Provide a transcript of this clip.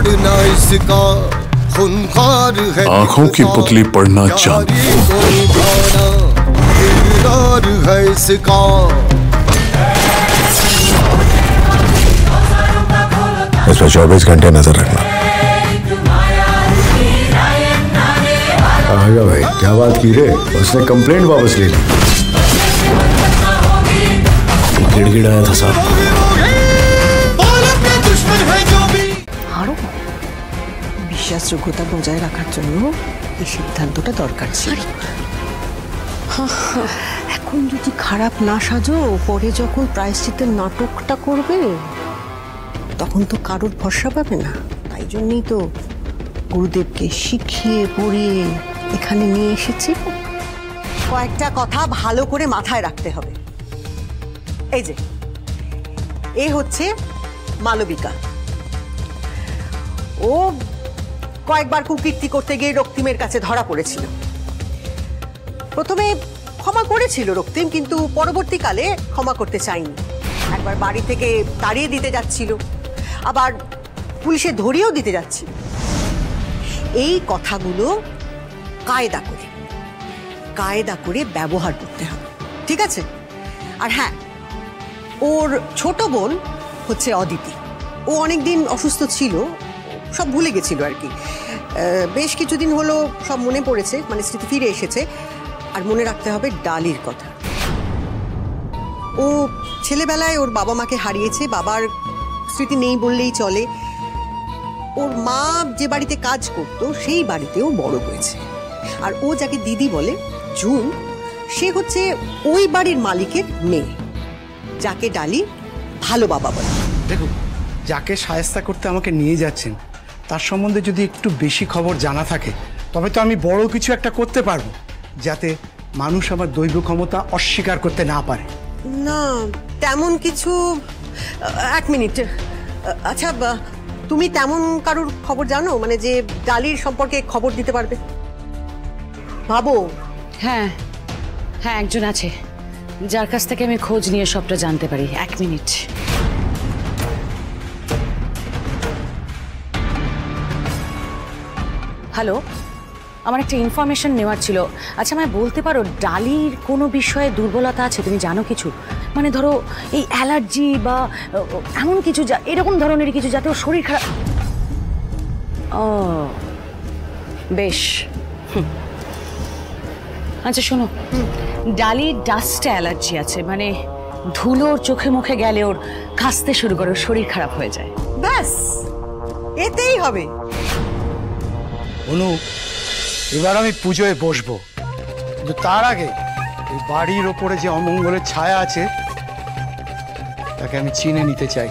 पढ़ना इसका खूंखार है, आंखों की पुतली पढ़ना चाहती है इसका। इसमें 24 घंटे नजर रखना। आएगा भाई, क्या बात की रे? उसने कंप्लेंट वापस ले ली। गिड़गिड़ाया था साहब। আরো বিশ্বাসযোগ্যতা বজায় রাখার জন্য এই সিদ্ধান্তটা দরকার ছিল। এখন যদি খারাপ না সাজো, পরে যখন প্রায়শ্চিত্তের নাটকটা করবে তখন তো কারোর ভরসা পাবে না। তাই জন্যই তো গুরুদেবকে শিখিয়ে পড়িয়ে এখানে নিয়ে এসেছি। কয়েকটা কথা ভালো করে মাথায় রাখতে হবে। এই যে এ হচ্ছে মালবিকা। ও কয়েকবার কুকীর্তি করতে গিয়ে রক্তিমের কাছে ধরা পড়েছিল। প্রথমে ক্ষমা করেছিল রক্তিম, কিন্তু পরবর্তীকালে ক্ষমা করতে চায়নি। একবার বাড়ি থেকে তাড়িয়ে দিতে যাচ্ছিল, আবার পুলিশে ধরিয়েও দিতে যাচ্ছিল। এই কথাগুলো কায়দা করে ব্যবহার করতে হবে, ঠিক আছে? আর হ্যাঁ, ওর ছোট বোন হচ্ছে অদিতি। ও অনেকদিন অসুস্থ ছিল, সব ভুলে গেছিল আর কি। বেশ কিছুদিন হলো সব মনে পড়েছে, মানে স্মৃতি ফিরে এসেছে। আর মনে রাখতে হবে ডালির কথা। ও ছেলেবেলায় ওর বাবা মাকে হারিয়েছে, বাবার স্মৃতি নেই বললেই চলে। ওর মা যে বাড়িতে কাজ করতো সেই বাড়িতেও বড় হয়েছে। আর ও যাকে দিদি বলে, জুন, সে হচ্ছে ওই বাড়ির মালিকের মেয়ে, যাকে ডালি ভালো বাবা বলে। দেখুন, যাকে শায়েস্তা করতে আমাকে নিয়ে যাচ্ছেন তার সম্বন্ধে যদি একটু বেশি খবর জানা থাকে, তবে তো আমি বড় কিছু একটা করতে পারবো, যাতে মানুষ আমার দৈব ক্ষমতা অস্বীকার করতে না পারে। না, তেমন কিছু। এক মিনিট, আচ্ছা, তুমি তেমন কারোর খবর জানো, মানে যে ডালির সম্পর্কে খবর দিতে পারবে? ভাবো। হ্যাঁ হ্যাঁ, একজন আছে যার কাছ থেকে আমি খোঁজ নিয়ে সবটা জানতে পারি। এক মিনিট। হ্যালো, আমার একটা ইনফরমেশন নেওয়ার ছিল। আচ্ছা, আমায় বলতে পারো ডালির কোনো বিষয়ে দুর্বলতা আছে? তুমি জানো কিছু? মানে ধরো এই অ্যালার্জি বা এমন কিছু, এরকম ধরনের কিছু, যাতে ওর শরীর খারাপ। ও বেশ। আচ্ছা শোনো, ডালির ডাস্টে অ্যালার্জি আছে, মানে ধুলোর চোখে মুখে গেলে ওর কাশতে শুরু করে, ওর শরীর খারাপ হয়ে যায়। ব্যাস, এতেই হবে। অনু, এবার আমি পুজোয় বসবো, কিন্তু তার আগে এই বাড়ির ওপরে যে অমঙ্গলের ছায়া আছে তাকে আমি চিনে নিতে চাই।